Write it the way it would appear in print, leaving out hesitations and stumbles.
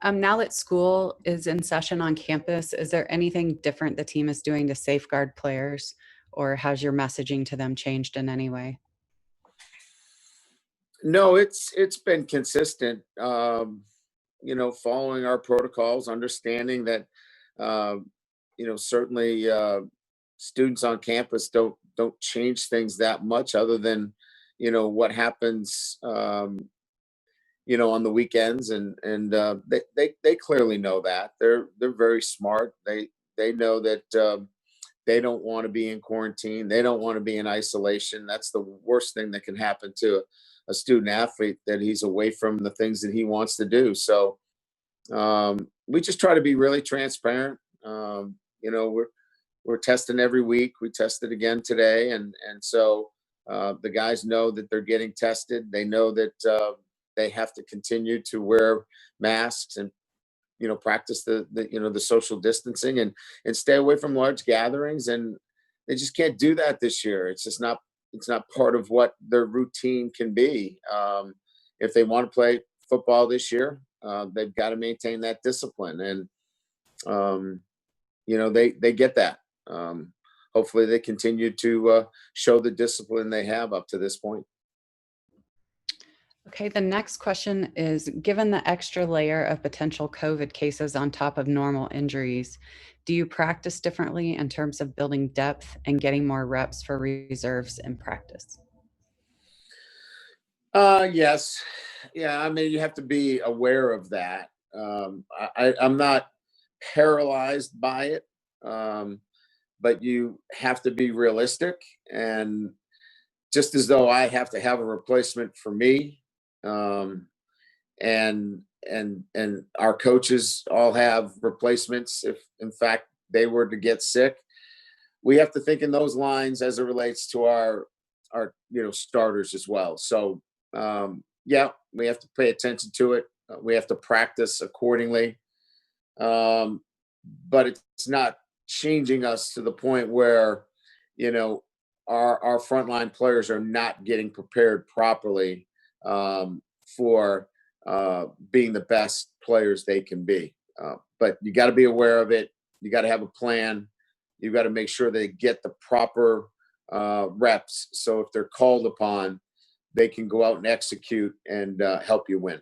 Now that school is in session on campus, is there anything different the team is doing to safeguard players, or has your messaging to them changed in any way? No, it's been consistent. Following our protocols, understanding that uh, certainly students on campus don't change things that much, other than what happens on the weekends, and they clearly know that. They're very smart. They know that they don't want to be in quarantine. They don't want to be in isolation. That's the worst thing that can happen to a student athlete, that he's away from the things that he wants to do. So we just try to be really transparent. We're testing every week. We tested again today, and so the guys know that they're getting tested. They know that they have to continue to wear masks and practice the social distancing, and stay away from large gatherings. And they just can't do that this year. It's not part of what their routine can be. If they want to play football this year, they've got to maintain that discipline, and um, they get that. Hopefully they continue to show the discipline they have up to this point. Okay, the next question is, given the extra layer of potential COVID cases on top of normal injuries, do you practice differently in terms of building depth and getting more reps for reserves in practice? Yes. Yeah, I mean, you have to be aware of that. I'm not paralyzed by it, um, but you have to be realistic. And just as though I have to have a replacement for me, um, and and our coaches all have replacements if in fact they were to get sick, we have to think in those lines as it relates to our starters as well. So yeah, we have to pay attention to it. We have to practice accordingly, um, but it's not changing us to the point where you know our frontline players are not getting prepared properly for being the best players they can be. But you got to be aware of it. You got to have a plan. You got to make sure they get the proper reps. So if they're called upon, they can go out and execute and help you win.